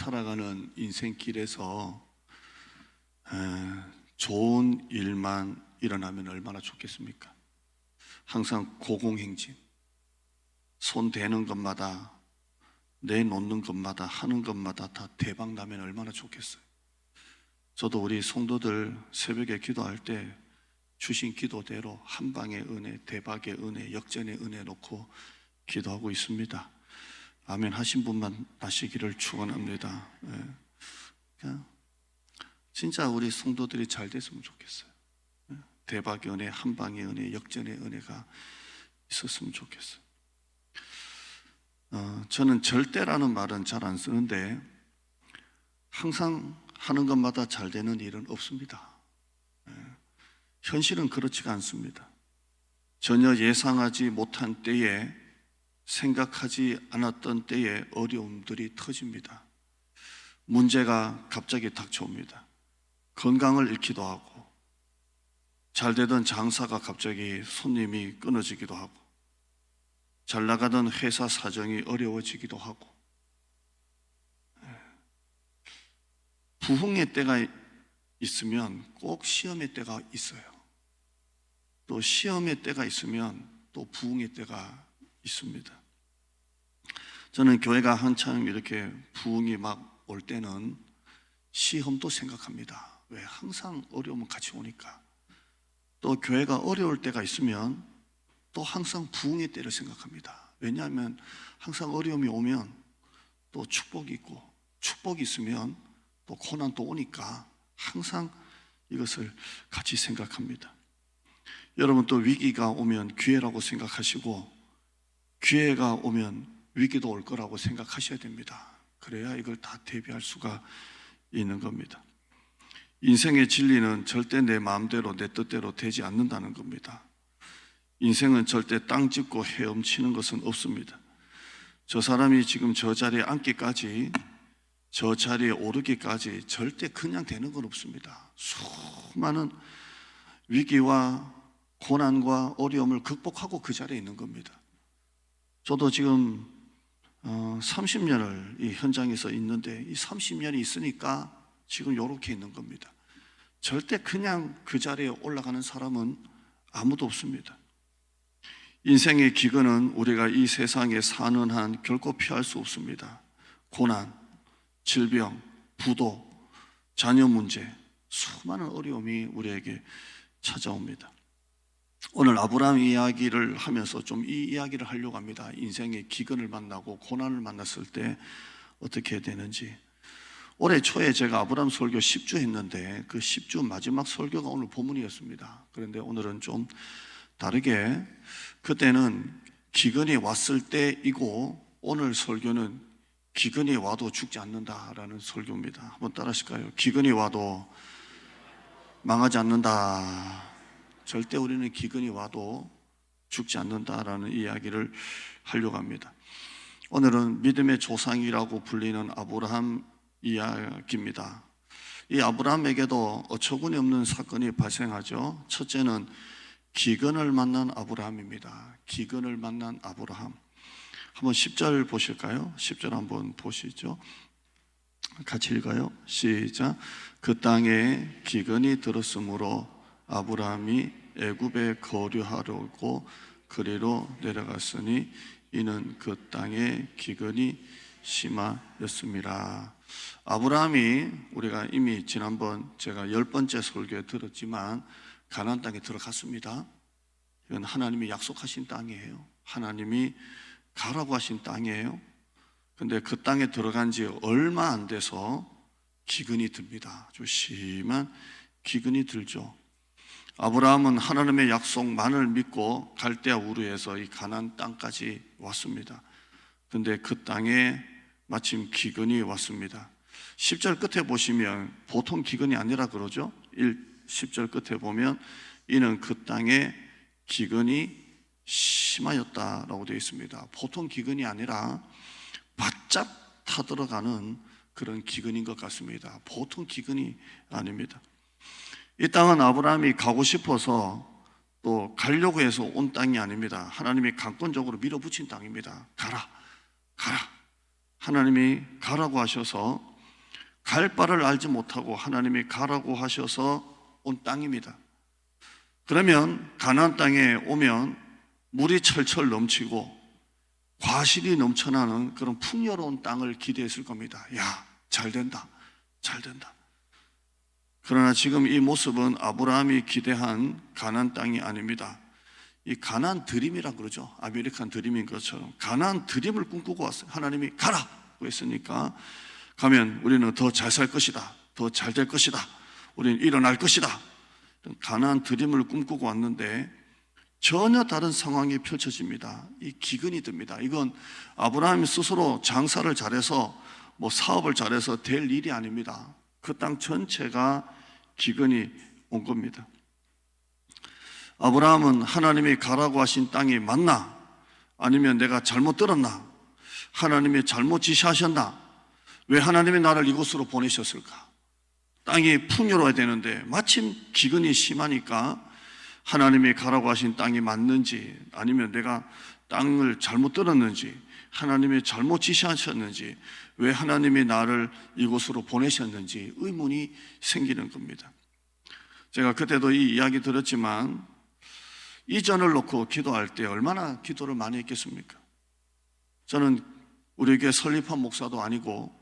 살아가는 인생길에서 좋은 일만 일어나면 얼마나 좋겠습니까? 항상 고공행진, 손 대는 것마다, 내놓는 것마다, 하는 것마다 다 대박 나면 얼마나 좋겠어요. 저도 우리 성도들 새벽에 기도할 때 주신 기도대로 한 방의 은혜, 대박의 은혜, 역전의 은혜 놓고 기도하고 있습니다. 아멘 하신 분만 나시기를 축원합니다. 진짜 우리 성도들이 잘 됐으면 좋겠어요. 대박의 은혜, 한 방의 은혜, 역전의 은혜가 있었으면 좋겠어요. 저는 절대라는 말은 잘 안 쓰는데 항상 하는 것마다 잘 되는 일은 없습니다. 현실은 그렇지가 않습니다. 전혀 예상하지 못한 때에, 생각하지 않았던 때에 어려움들이 터집니다. 문제가 갑자기 닥쳐옵니다. 건강을 잃기도 하고, 잘 되던 장사가 갑자기 손님이 끊어지기도 하고, 잘 나가던 회사 사정이 어려워지기도 하고, 부흥의 때가 있으면 꼭 시험의 때가 있어요. 또 시험의 때가 있으면 또 부흥의 때가 있습니다. 저는 교회가 한참 이렇게 부흥이 막 올 때는 시험도 생각합니다. 왜? 항상 어려움은 같이 오니까. 또 교회가 어려울 때가 있으면 또 항상 부흥의 때를 생각합니다. 왜냐하면 항상 어려움이 오면 또 축복이 있고, 축복이 있으면 또 고난도 오니까 항상 이것을 같이 생각합니다. 여러분, 또 위기가 오면 기회라고 생각하시고, 기회가 오면 위기도 올 거라고 생각하셔야 됩니다. 그래야 이걸 다 대비할 수가 있는 겁니다. 인생의 진리는 절대 내 마음대로, 내 뜻대로 되지 않는다는 겁니다. 인생은 절대 땅 짚고 헤엄치는 것은 없습니다. 저 사람이 지금 저 자리에 앉기까지, 저 자리에 오르기까지 절대 그냥 되는 건 없습니다. 수많은 위기와 고난과 어려움을 극복하고 그 자리에 있는 겁니다. 저도 지금 30년을 이 현장에서 있는데, 이 30년이 있으니까 지금 이렇게 있는 겁니다. 절대 그냥 그 자리에 올라가는 사람은 아무도 없습니다. 인생의 기근은 우리가 이 세상에 사는 한 결코 피할 수 없습니다. 고난, 질병, 부도, 자녀 문제, 수많은 어려움이 우리에게 찾아옵니다. 오늘 아브라함 이야기를 하면서 좀 이 이야기를 하려고 합니다. 인생의 기근을 만나고 고난을 만났을 때 어떻게 되는지. 올해 초에 제가 아브라함 설교 10주 했는데 그 10주 마지막 설교가 오늘 본문이었습니다. 그런데 오늘은 좀 다르게, 그때는 기근이 왔을 때이고, 오늘 설교는 기근이 와도 죽지 않는다라는 설교입니다. 한번 따라 하실까요? 기근이 와도 망하지 않는다. 절대 우리는 기근이 와도 죽지 않는다라는 이야기를 하려고 합니다. 오늘은 믿음의 조상이라고 불리는 아브라함 이야기입니다. 이 아브라함에게도 어처구니 없는 사건이 발생하죠. 첫째는 기근을 만난 아브라함입니다. 기근을 만난 아브라함. 한번 10절 보실까요? 10절 한번 보시죠. 같이 읽어요. 시작. 그 땅에 기근이 들었으므로 아브라함이 애굽에 거류하려고 그리로 내려갔으니 이는 그 땅에 기근이 심하였습니다. 아브라함이, 우리가 이미 지난번 제가 10번째 설교에 들었지만 가나안 땅에 들어갔습니다. 이건 하나님이 약속하신 땅이에요. 하나님이 가라고 하신 땅이에요. 근데 그 땅에 들어간 지 얼마 안 돼서 기근이 듭니다. 아주 심한 기근이 들죠. 아브라함은 하나님의 약속만을 믿고 갈대아 우르에서 이 가나안 땅까지 왔습니다. 근데 그 땅에 마침 기근이 왔습니다. 10절 끝에 보시면 보통 기근이 아니라 그러죠. 10절 끝에 보면 이는 그 땅에 기근이 심하였다라고 되어 있습니다. 보통 기근이 아니라 바짝 타들어가는 그런 기근인 것 같습니다. 보통 기근이 아닙니다. 이 땅은 아브라함이 가고 싶어서 또 가려고 해서 온 땅이 아닙니다. 하나님이 강권적으로 밀어붙인 땅입니다. 가라, 가라. 하나님이 가라고 하셔서 갈 바를 알지 못하고 하나님이 가라고 하셔서 온 땅입니다. 그러면 가나안 땅에 오면 물이 철철 넘치고 과실이 넘쳐나는 그런 풍요로운 땅을 기대했을 겁니다. 야, 잘 된다, 잘 된다. 그러나 지금 이 모습은 아브라함이 기대한 가나안 땅이 아닙니다. 이 가나안 드림이라 그러죠. 아메리칸 드림인 것처럼 가나안 드림을 꿈꾸고 왔어요. 하나님이 가라고 했으니까 가면 우리는 더 잘 살 것이다, 더 잘 될 것이다, 우리는 일어날 것이다. 가나안 드림을 꿈꾸고 왔는데 전혀 다른 상황이 펼쳐집니다. 이 기근이 듭니다. 이건 아브라함이 스스로 장사를 잘해서 사업을 잘해서 될 일이 아닙니다. 그 땅 전체가 기근이 온 겁니다. 아브라함은 하나님이 가라고 하신 땅이 맞나? 아니면 내가 잘못 들었나? 하나님이 잘못 지시하셨나? 왜 하나님이 나를 이곳으로 보내셨을까? 땅이 풍요로워야 되는데 마침 기근이 심하니까 하나님이 가라고 하신 땅이 맞는지, 아니면 내가 땅을 잘못 들었는지, 하나님이 잘못 지시하셨는지, 왜 하나님이 나를 이곳으로 보내셨는지 의문이 생기는 겁니다. 제가 그때도 이 이야기 들었지만 이전을 놓고 기도할 때 얼마나 기도를 많이 했겠습니까? 저는 우리 교회 설립한 목사도 아니고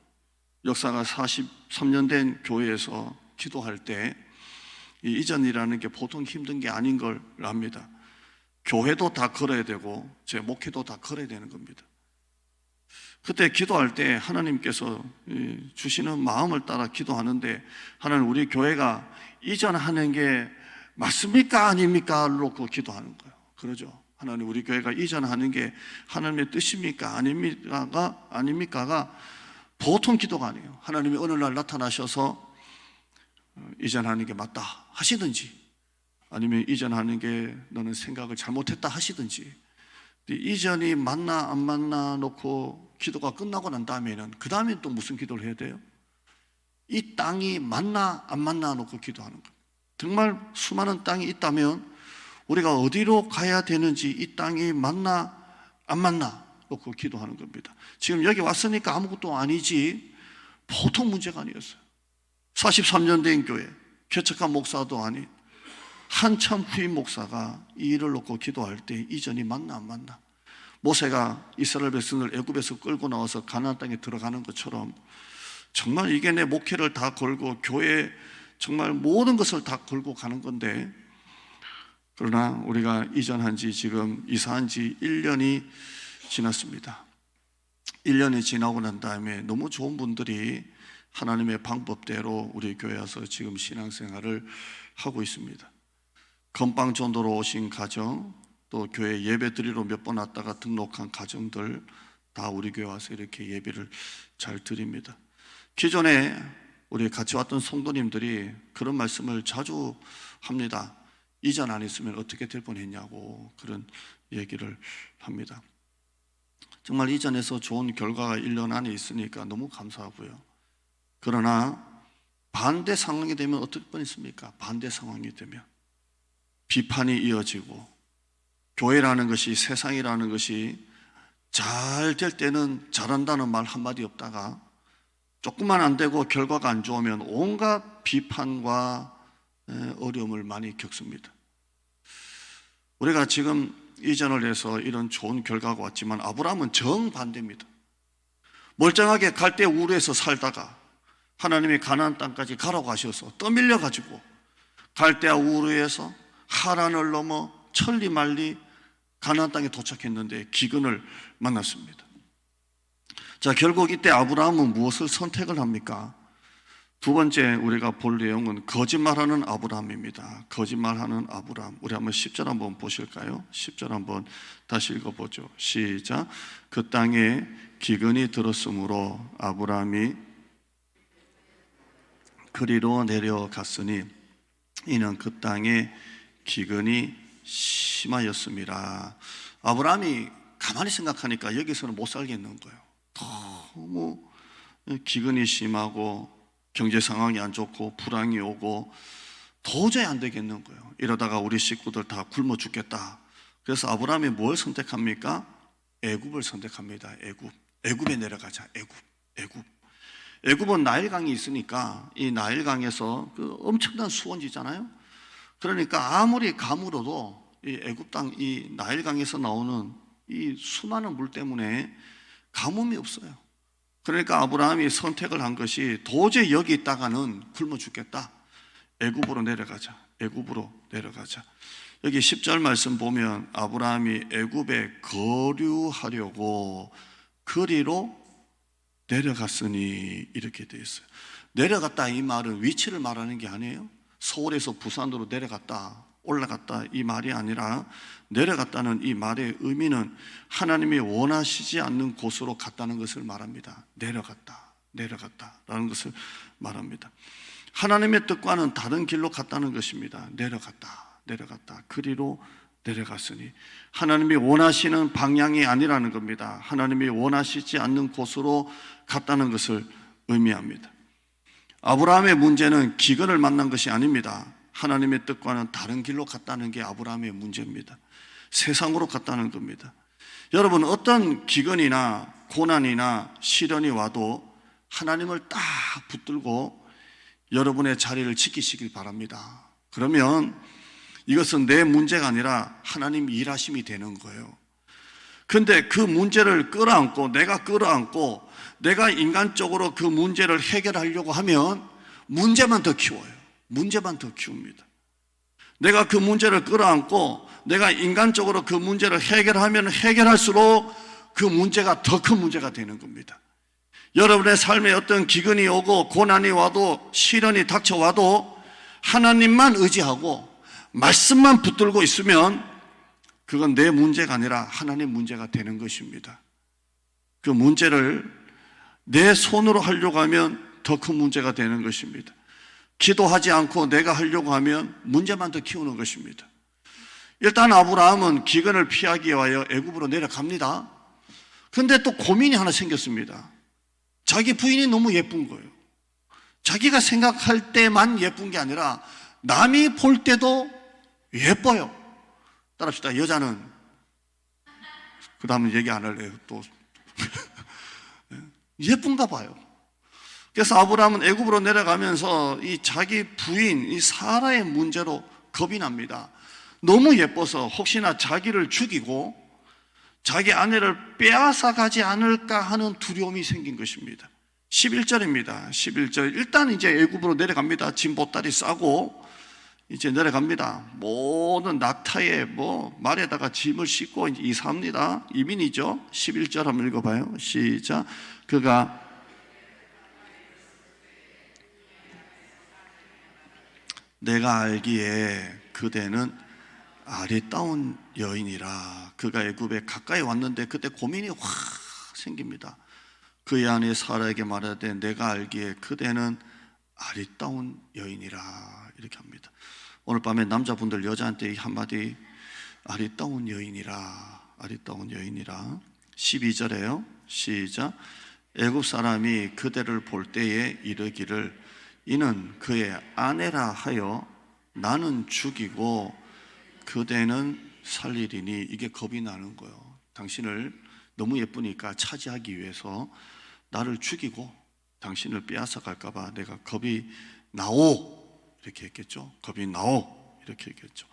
역사가 43년 된 교회에서 기도할 때 이 이전이라는 게 보통 힘든 게 아닌 걸 압니다. 교회도 다 걸어야 되고 제 목회도 다 걸어야 되는 겁니다. 그때 기도할 때 하나님께서 주시는 마음을 따라 기도하는데, 하나님 우리 교회가 이전하는 게 맞습니까? 아닙니까? 놓고 기도하는 거예요. 그러죠. 하나님 우리 교회가 이전하는 게 하나님의 뜻입니까? 아닙니까가 보통 기도가 아니에요. 하나님이 어느 날 나타나셔서 이전하는 게 맞다 하시든지, 아니면 이전하는 게 너는 생각을 잘못했다 하시든지, 이전이 맞나 안 맞나 놓고 기도가 끝나고 난 다음에는 그 다음에 또 무슨 기도를 해야 돼요? 이 땅이 맞나 안 맞나 놓고 기도하는 거예요. 정말 수많은 땅이 있다면 우리가 어디로 가야 되는지, 이 땅이 맞나 안 맞나 놓고 기도하는 겁니다. 지금 여기 왔으니까 아무것도 아니지 보통 문제가 아니었어요. 43년 된 교회, 개척한 목사도 아닌 한참 후임 목사가 이 일을 놓고 기도할 때 이전이 맞나 안 맞나, 모세가 이스라엘 백성을 애굽에서 끌고 나와서 가나안 땅에 들어가는 것처럼 정말 이게 내 목회를 다 걸고 교회 정말 모든 것을 다 걸고 가는 건데, 그러나 우리가 이전한 지 지금 이사한 지 1년이 지났습니다. 1년이 지나고 난 다음에 너무 좋은 분들이 하나님의 방법대로 우리 교회 와서 지금 신앙생활을 하고 있습니다. 건빵 전도로 오신 가정, 또 교회 예배 드리러 몇 번 왔다가 등록한 가정들 다 우리 교회 와서 이렇게 예배를 잘 드립니다. 기존에 우리 같이 왔던 성도님들이 그런 말씀을 자주 합니다. 이전 안 했으면 어떻게 될 뻔했냐고 그런 얘기를 합니다. 정말 이전에서 좋은 결과가 1년 안에 있으니까 너무 감사하고요. 그러나 반대 상황이 되면 어떨 뻔했습니까? 반대 상황이 되면 비판이 이어지고, 교회라는 것이, 세상이라는 것이 잘 될 때는 잘한다는 말 한마디 없다가 조금만 안 되고 결과가 안 좋으면 온갖 비판과 어려움을 많이 겪습니다. 우리가 지금 이전을 해서 이런 좋은 결과가 왔지만 아브라함은 정반대입니다. 멀쩡하게 갈대 우르에서 살다가 하나님이 가나안 땅까지 가라고 하셔서 떠밀려 가지고 갈대 우르에서 하란을 넘어 천리말리 가나안 땅에 도착했는데 기근을 만났습니다. 자, 결국 이때 아브라함은 무엇을 선택을 합니까? 두 번째 우리가 볼 내용은 거짓말하는 아브라함입니다. 거짓말하는 아브라함. 우리 한번 10절 한번 보실까요? 10절 한번 다시 읽어보죠. 시작. 그 땅에 기근이 들었으므로 아브라함이 그리로 내려갔으니 이는 그 땅에 기근이 심하였습니다. 아브라함이 가만히 생각하니까 여기서는 못 살겠는 거예요. 너무 기근이 심하고 경제 상황이 안 좋고 불황이 오고 도저히 안 되겠는 거예요. 이러다가 우리 식구들 다 굶어 죽겠다. 그래서 아브라함이 뭘 선택합니까? 애굽을 선택합니다. 애굽에 내려가자. 애굽. 애굽은 나일강이 있으니까 이 나일강에서 그 엄청난 수원지잖아요. 그러니까 아무리 가물어도 이 애굽 땅 이 나일강에서 나오는 이 수많은 물 때문에 가뭄이 없어요. 그러니까 아브라함이 선택을 한 것이 도저히 여기 있다가는 굶어 죽겠다. 애굽으로 내려가자. 애굽으로 내려가자. 여기 10절 말씀 보면 아브라함이 애굽에 거류하려고 그리로 내려갔으니 이렇게 되어 있어요. 내려갔다 이 말은 위치를 말하는 게 아니에요. 서울에서 부산으로 내려갔다, 올라갔다 이 말이 아니라 내려갔다는 이 말의 의미는 하나님이 원하시지 않는 곳으로 갔다는 것을 말합니다. 내려갔다라는 것을 말합니다. 하나님의 뜻과는 다른 길로 갔다는 것입니다. 내려갔다. 그리로 내려갔으니 하나님이 원하시는 방향이 아니라는 겁니다. 하나님이 원하시지 않는 곳으로 갔다는 것을 의미합니다. 아브라함의 문제는 기근을 만난 것이 아닙니다. 하나님의 뜻과는 다른 길로 갔다는 게 아브라함의 문제입니다. 세상으로 갔다는 겁니다. 여러분, 어떤 기근이나 고난이나 시련이 와도 하나님을 딱 붙들고 여러분의 자리를 지키시길 바랍니다. 그러면 이것은 내 문제가 아니라 하나님 일하심이 되는 거예요. 근데 그 문제를 끌어안고 내가 인간적으로 그 문제를 해결하려고 하면 문제만 더 키워요. 문제만 더 키웁니다. 내가 그 문제를 끌어안고 내가 인간적으로 그 문제를 해결하면 해결할수록 그 문제가 더 큰 문제가 되는 겁니다. 여러분의 삶에 어떤 기근이 오고 고난이 와도 시련이 닥쳐와도 하나님만 의지하고 말씀만 붙들고 있으면 그건 내 문제가 아니라 하나님 문제가 되는 것입니다. 그 문제를 내 손으로 하려고 하면 더 큰 문제가 되는 것입니다. 기도하지 않고 내가 하려고 하면 문제만 더 키우는 것입니다. 일단 아브라함은 기근을 피하기 위하여 애굽으로 내려갑니다. 그런데 또 고민이 하나 생겼습니다. 자기 부인이 너무 예쁜 거예요. 자기가 생각할 때만 예쁜 게 아니라 남이 볼 때도 예뻐요. 따라합시다. 여자는 그 다음은 얘기 안 할래요. 또 예쁜가 봐요. 그래서 아브라함은 애굽으로 내려가면서 이 자기 부인 이 사라의 문제로 겁이 납니다. 너무 예뻐서 혹시나 자기를 죽이고 자기 아내를 빼앗아 가지 않을까 하는 두려움이 생긴 것입니다. 11절입니다. 11절. 일단 이제 애굽으로 내려갑니다. 짐 보따리 싸고 이제 내려갑니다. 모든 낙타에 말에다가 짐을 싣고 이제 이사합니다. 이민이죠. 11절 한번 읽어봐요. 시작. 그가 내가 알기에 그대는 아리따운 여인이라. 그가 애굽에 가까이 왔는데 그때 고민이 확 생깁니다. 그의 아내 사라에게 말하되 내가 알기에 그대는 아리따운 여인이라 이렇게 합니다. 오늘 밤에 남자분들 여자한테 이 한마디 아리따운 여인이라 12절에요. 시작. 애굽 사람이 그대를 볼 때에 이르기를 이는 그의 아내라 하여 나는 죽이고 그대는 살리리니. 이게 겁이 나는 거예요. 당신을 너무 예쁘니까 차지하기 위해서 나를 죽이고 당신을 빼앗아 갈까 봐 내가 겁이 나오 이렇게 했겠죠. 겁이 나오 이렇게 했겠죠.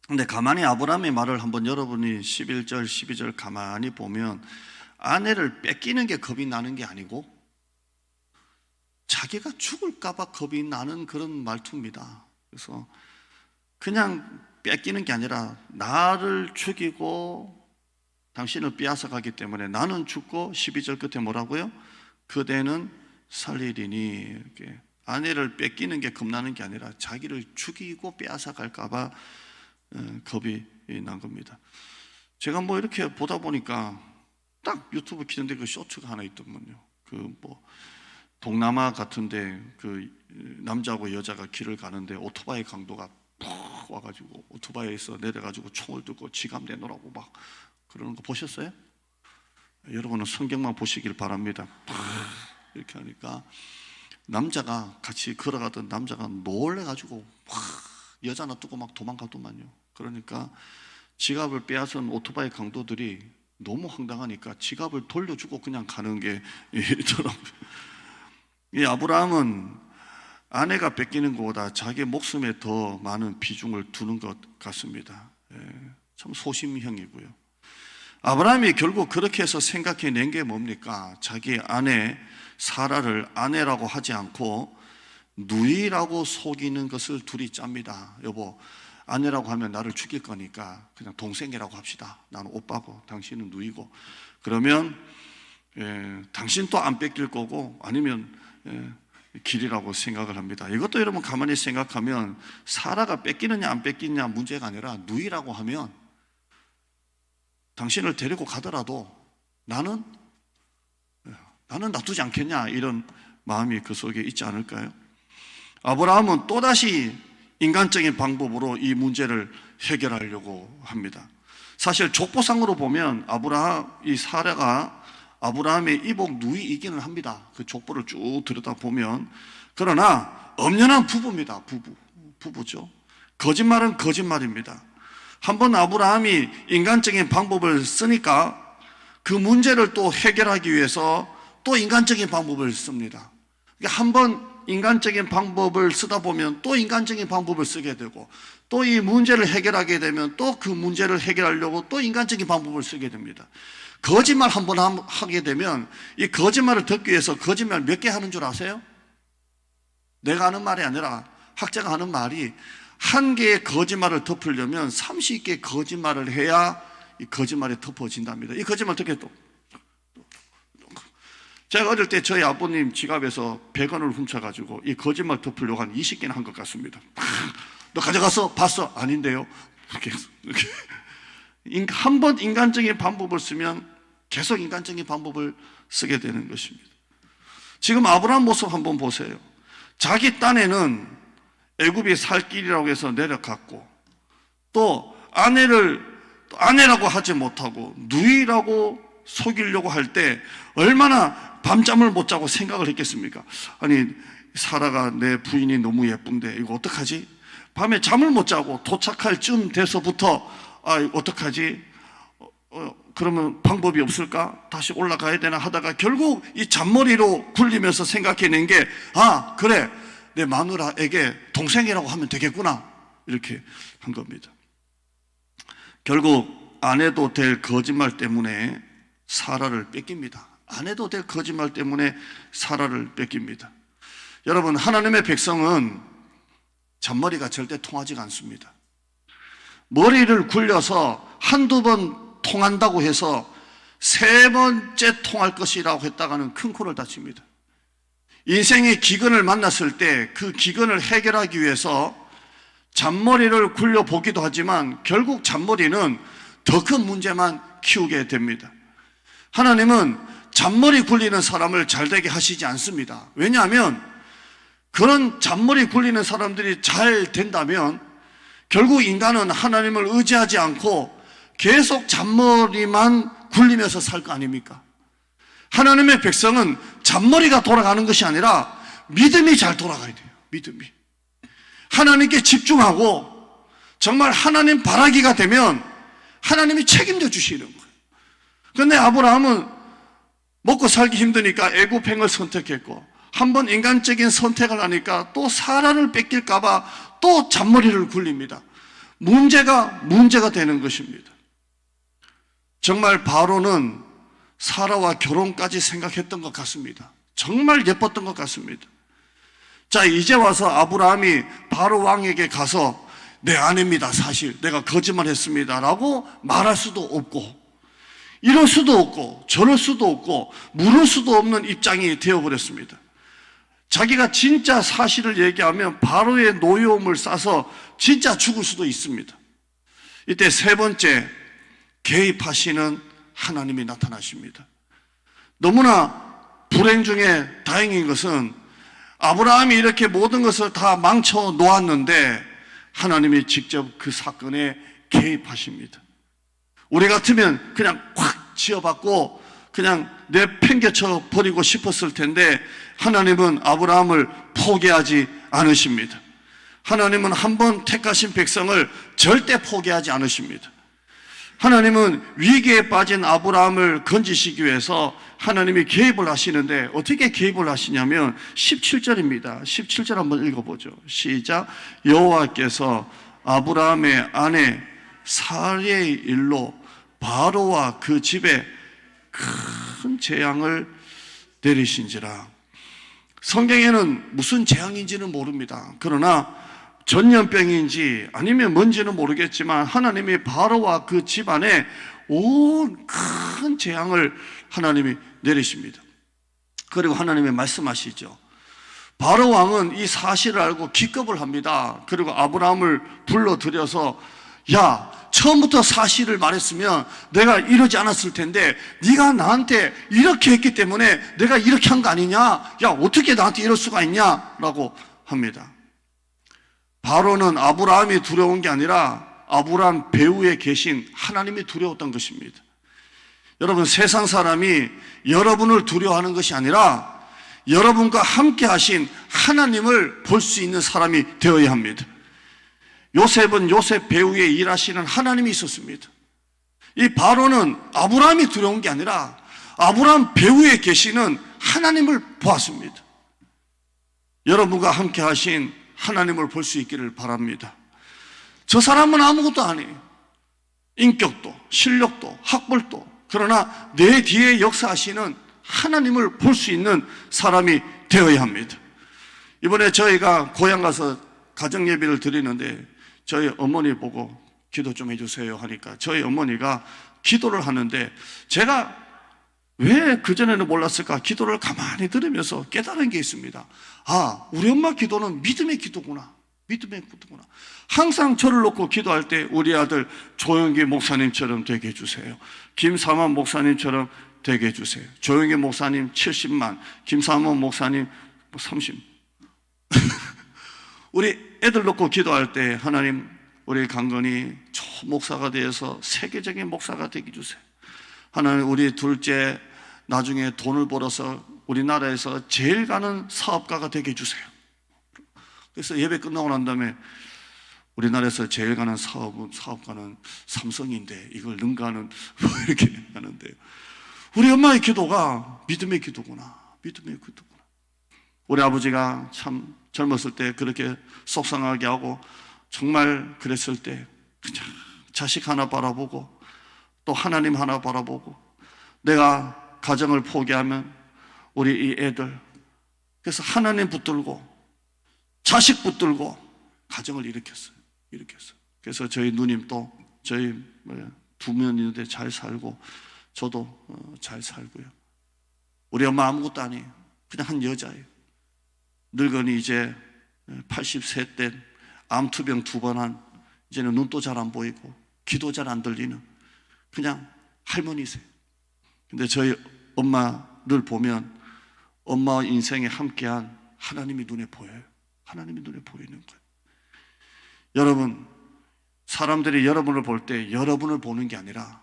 근데 가만히 아브라함의 말을 한번 여러분이 11절 12절 가만히 보면 아내를 뺏기는 게 겁이 나는 게 아니고 자기가 죽을까 봐 겁이 나는 그런 말투입니다. 그래서 그냥 뺏기는 게 아니라 나를 죽이고 당신을 빼앗아 가기 때문에 나는 죽고 12절 끝에 뭐라고요? 그대는 살리리니. 이렇게 아내를 뺏기는 게 겁나는 게 아니라 자기를 죽이고 빼앗아 갈까 봐 겁이 난 겁니다. 제가 이렇게 보다 보니까 딱 유튜브 키는데 그 쇼츠가 하나 있더만요. 동남아 같은데 그 남자하고 여자가 길을 가는데 오토바이 강도가 푹 와가지고 오토바이에서 내려가지고 총을 들고 지갑 내놓으라고 막 그러는 거 보셨어요? 여러분은 성경만 보시길 바랍니다. 이렇게 하니까 남자가 같이 걸어가던 남자가 놀래가지고 여자 놔두고 막 도망가더만요. 그러니까 지갑을 빼앗은 오토바이 강도들이 너무 황당하니까 지갑을 돌려주고 그냥 가는 게 있더라고요. 이 아브라함은 아내가 뺏기는 것보다 자기 목숨에 더 많은 비중을 두는 것 같습니다. 참 소심형이고요. 아브라함이 결국 그렇게 해서 생각해낸 게 뭡니까? 자기 아내 사라를 아내라고 하지 않고 누이라고 속이는 것을 둘이 짭니다. 여보, 아내라고 하면 나를 죽일 거니까 그냥 동생이라고 합시다. 나는 오빠고 당신은 누이고, 그러면 당신 또 안 뺏길 거고, 아니면 길이라고 생각을 합니다. 이것도 여러분 가만히 생각하면 사라가 뺏기느냐 안 뺏기느냐 문제가 아니라, 누이라고 하면 당신을 데리고 가더라도 나는 놔두지 않겠냐, 이런 마음이 그 속에 있지 않을까요? 아브라함은 또다시 인간적인 방법으로 이 문제를 해결하려고 합니다. 사실 족보상으로 보면 이 사라가 아브라함의 이복 누이이기는 합니다. 그 족보를 쭉 들여다보면. 그러나 엄연한 부부입니다. 부부죠. 거짓말은 거짓말입니다. 한번 아브라함이 인간적인 방법을 쓰니까 그 문제를 또 해결하기 위해서 또 인간적인 방법을 씁니다. 한번 인간적인 방법을 쓰다 보면 또 인간적인 방법을 쓰게 되고, 또 이 문제를 해결하게 되면 또 그 문제를 해결하려고 또 인간적인 방법을 쓰게 됩니다. 거짓말 한번 하게 되면 이 거짓말을 듣기 위해서 거짓말 몇 개 하는 줄 아세요? 내가 하는 말이 아니라 학자가 하는 말이, 한 개의 거짓말을 덮으려면 30개 거짓말을 해야 이 거짓말이 덮어진답니다. 이 거짓말 어떻게 또 제가 어릴 때 저희 아버님 지갑에서 100원을 훔쳐가지고 이 거짓말 덮으려고 한 20개나 한 것 같습니다. 너 가져가서 봤어? 아닌데요. 이렇게. 한 번 인간적인 방법을 쓰면 계속 인간적인 방법을 쓰게 되는 것입니다. 지금 아브라함 모습 한번 보세요. 자기 딴에는 애굽이 살 길이라고 해서 내려갔고, 또 아내라고 하지 못하고 누이라고 속이려고 할 때 얼마나 밤잠을 못 자고 생각을 했겠습니까? 아니, 사라가 내 부인이 너무 예쁜데 이거 어떡하지? 밤에 잠을 못 자고 도착할 쯤 돼서부터 어떡하지? 그러면 방법이 없을까? 다시 올라가야 되나 하다가 결국 이 잔머리로 굴리면서 생각해낸 게, 그래, 내 마누라에게 동생이라고 하면 되겠구나, 이렇게 한 겁니다. 결국 안 해도 될 거짓말 때문에 사라를 뺏깁니다. 안 해도 될 거짓말 때문에 사라를 뺏깁니다. 여러분, 하나님의 백성은 잔머리가 절대 통하지가 않습니다. 머리를 굴려서 한두 번 통한다고 해서 세 번째 통할 것이라고 했다가는 큰 코를 다칩니다. 인생의 기근을 만났을 때 그 기근을 해결하기 위해서 잔머리를 굴려보기도 하지만 결국 잔머리는 더 큰 문제만 키우게 됩니다. 하나님은 잔머리 굴리는 사람을 잘되게 하시지 않습니다. 왜냐하면 그런 잔머리 굴리는 사람들이 잘 된다면 결국 인간은 하나님을 의지하지 않고 계속 잔머리만 굴리면서 살 거 아닙니까? 하나님의 백성은 잔머리가 돌아가는 것이 아니라 믿음이 잘 돌아가야 돼요. 믿음이. 하나님께 집중하고 정말 하나님 바라기가 되면 하나님이 책임져 주시는 거예요. 그런데 아브라함은 먹고 살기 힘드니까 애굽행을 선택했고, 한번 인간적인 선택을 하니까 또 사라를 뺏길까 봐 또 잔머리를 굴립니다. 문제가 되는 것입니다. 정말 바로는 사라와 결혼까지 생각했던 것 같습니다. 정말 예뻤던 것 같습니다. 자, 이제 와서 아브라함이 바로 왕에게 가서 내 아내입니다, 사실 내가 거짓말했습니다 라고 말할 수도 없고, 이럴 수도 없고 저럴 수도 없고 물을 수도 없는 입장이 되어버렸습니다. 자기가 진짜 사실을 얘기하면 바로의 노여움을 싸서 진짜 죽을 수도 있습니다. 이때 세 번째, 개입하시는 하나님이 나타나십니다. 너무나 불행 중에 다행인 것은 아브라함이 이렇게 모든 것을 다 망쳐 놓았는데 하나님이 직접 그 사건에 개입하십니다. 우리 같으면 그냥 확 지어받고 그냥 내팽개쳐 버리고 싶었을 텐데 하나님은 아브라함을 포기하지 않으십니다. 하나님은 한번 택하신 백성을 절대 포기하지 않으십니다. 하나님은 위기에 빠진 아브라함을 건지시기 위해서 하나님이 개입을 하시는데 어떻게 개입을 하시냐면 17절입니다. 17절 한번 읽어보죠. 시작. 여호와께서 아브라함의 아내 사례의 일로 바로와 그 집에 큰 재앙을 내리신지라. 성경에는 무슨 재앙인지는 모릅니다. 그러나 전염병인지 아니면 뭔지는 모르겠지만 하나님이 바로와 그 집안에 온 큰 재앙을 하나님이 내리십니다. 그리고 하나님이 말씀하시죠. 바로 왕은 이 사실을 알고 기겁을 합니다. 그리고 아브라함을 불러들여서 야, 처음부터 사실을 말했으면 내가 이러지 않았을 텐데 네가 나한테 이렇게 했기 때문에 내가 이렇게 한 거 아니냐? 야, 어떻게 나한테 이럴 수가 있냐? 라고 합니다. 바로는 아브라함이 두려운 게 아니라 아브라함 배후에 계신 하나님이 두려웠던 것입니다. 여러분, 세상 사람이 여러분을 두려워하는 것이 아니라 여러분과 함께 하신 하나님을 볼 수 있는 사람이 되어야 합니다. 요셉은 요셉 배후에 일하시는 하나님이 있었습니다. 이 바로는 아브라함이 두려운 게 아니라 아브라함 배후에 계시는 하나님을 보았습니다. 여러분과 함께 하신 하나님을 볼 수 있기를 바랍니다. 저 사람은 아무것도 아니에요. 인격도, 실력도, 학벌도. 그러나 내 뒤에 역사하시는 하나님을 볼 수 있는 사람이 되어야 합니다. 이번에 저희가 고향 가서 가정예배를 드리는데 저희 어머니 보고 기도 좀 해주세요 하니까 저희 어머니가 기도를 하는데 제가 왜 그전에는 몰랐을까? 기도를 가만히 들으면서 깨달은 게 있습니다. 아, 우리 엄마 기도는 믿음의 기도구나. 믿음의 기도구나. 항상 저를 놓고 기도할 때 우리 아들 조영기 목사님처럼 되게 해주세요. 김삼원 목사님처럼 되게 해주세요. 조영기 목사님 70만, 김삼원 목사님 30. 우리 애들 놓고 기도할 때 하나님 우리 강건이 목사가 되어서 세계적인 목사가 되게 해주세요. 하나님 우리 둘째 나중에 돈을 벌어서 우리나라에서 제일 가는 사업가가 되게 해주세요. 그래서 예배 끝나고 난 다음에 우리나라에서 제일 가는 사업가는 삼성인데 이걸 능가하는 뭐 이렇게 하는데요. 우리 엄마의 기도가 믿음의 기도구나. 믿음의 기도구나. 우리 아버지가 참 젊었을 때 그렇게 속상하게 하고 정말 그랬을 때 그냥 자식 하나 바라보고 또 하나님 하나 바라보고 내가 가정을 포기하면 우리 이 애들 그래서 하나님 붙들고 자식 붙들고 가정을 일으켰어요. 그래서 저희 누님도 저희 두 명 있는데 잘 살고 저도 잘 살고요. 우리 엄마 아무것도 아니에요. 그냥 한 여자예요. 늙은이 이제 80세 때 암투병 2번 한 이제는 눈도 잘 안 보이고 귀도 잘 안 들리는 그냥 할머니세요. 근데 저희 엄마를 보면 엄마 인생에 함께한 하나님이 눈에 보여요. 하나님이 눈에 보이는 거예요. 여러분, 사람들이 여러분을 볼 때 여러분을 보는 게 아니라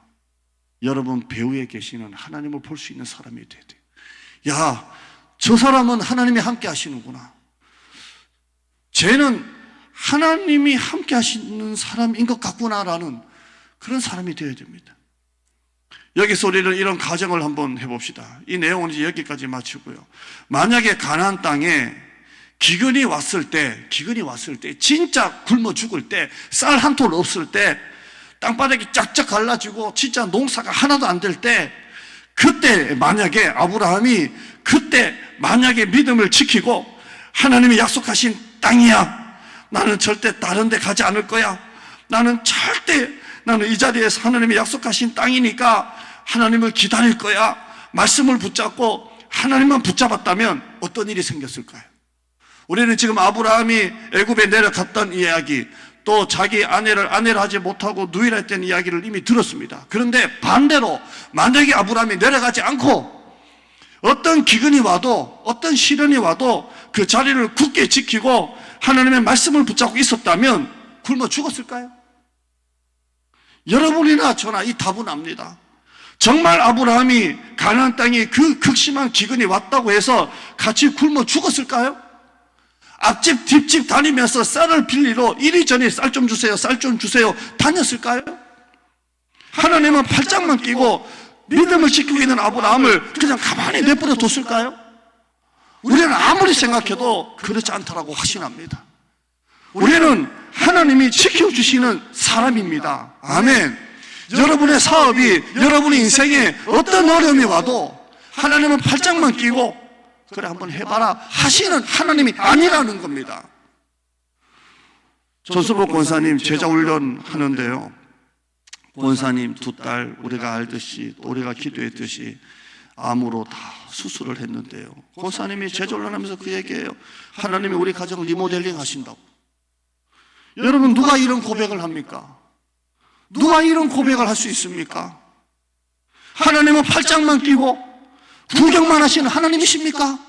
여러분 배후에 계시는 하나님을 볼 수 있는 사람이 돼야 돼요. 야, 저 사람은 하나님이 함께 하시는구나. 쟤는 하나님이 함께 하시는 사람인 것 같구나라는 그런 사람이 되어야 됩니다. 여기서 우리는 이런 가정을 한번 해봅시다. 이 내용은 이제 여기까지 마치고요. 만약에 가나안 땅에 기근이 왔을 때 진짜 굶어 죽을 때 쌀 한 톨 없을 때 땅바닥이 쫙쫙 갈라지고 진짜 농사가 하나도 안 될 때 그때 만약에 아브라함이 만약에 믿음을 지키고 하나님이 약속하신 땅이야. 나는 절대 다른 데 가지 않을 거야. 나는 이 자리에서 하나님이 약속하신 땅이니까 하나님을 기다릴 거야. 말씀을 붙잡고 하나님만 붙잡았다면 어떤 일이 생겼을까요? 우리는 지금 아브라함이 애굽에 내려갔던 이야기, 또 자기 아내를 하지 못하고 누이라 했던 이야기를 이미 들었습니다. 그런데 반대로 만약에 아브라함이 내려가지 않고 어떤 기근이 와도 어떤 시련이 와도 그 자리를 굳게 지키고 하나님의 말씀을 붙잡고 있었다면 굶어 죽었을까요? 여러분이나 저나 이 답은 압니다. 정말 아브라함이 가나안 땅에 그 극심한 기근이 왔다고 해서 같이 굶어 죽었을까요? 앞집 뒷집 다니면서 쌀을 빌리러 이리저리 쌀 좀 주세요 다녔을까요? 하나님은 팔짱만 끼고 믿음을 지키고 있는 아브라함을 그냥 가만히 내버려 뒀을까요? 우리는 아무리 생각해도 그렇지 않다라고 확신합니다. 우리는 하나님이 지켜주시는 사람입니다. 아멘. 여러분의 사업이, 여러분의 인생에 어떤 어려움이 와도 하나님은 팔짱만 끼고 그래 한번 해봐라 하시는 하나님이 아니라는 겁니다. 전수복 권사님 제자훈련 하는데요, 권사님 두 딸 우리가 알듯이, 우리가 기도했듯이 암으로 다 수술을 했는데요, 권사님이 제자훈련하면서 그 얘기예요. 하나님이 우리 가정을 리모델링 하신다고. 여러분, 누가 이런 고백을 합니까? 누가 이런 고백을 할 수 있습니까? 하나님은 팔짱만 끼고 구경만 하시는 하나님이십니까?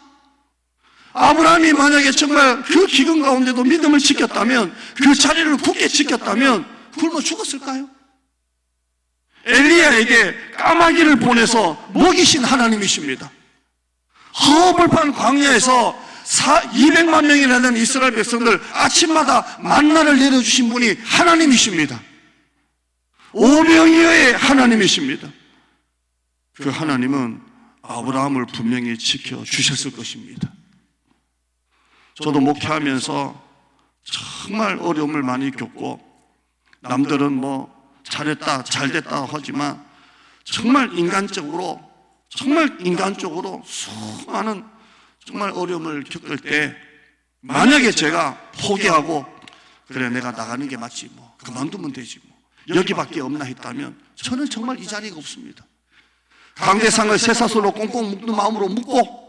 아브라함이 만약에 정말 그 기근 가운데도 믿음을 지켰다면, 그 자리를 굳게 지켰다면 굶어 죽었을까요? 엘리야에게 까마귀를 보내서 먹이신 하나님이십니다. 허벌판 광야에서 200만 명이나 되는 이스라엘 백성들 아침마다 만나를 내려주신 분이 하나님이십니다. 오병이어의 하나님이십니다. 그 하나님은 아브라함을 분명히 지켜주셨을 것입니다. 저도 목회하면서 정말 어려움을 많이 겪고, 남들은 뭐 잘했다 잘됐다 하지만 정말 인간적으로 수많은 정말 어려움을 겪을 때, 만약에 제가 포기하고 그래 내가 나가는 게 맞지, 뭐 그만두면 되지, 뭐 여기밖에 없나 했다면 저는 정말 이 자리가 없습니다. 강대상을 쇠사슬로 꽁꽁 묶는 마음으로 묶고,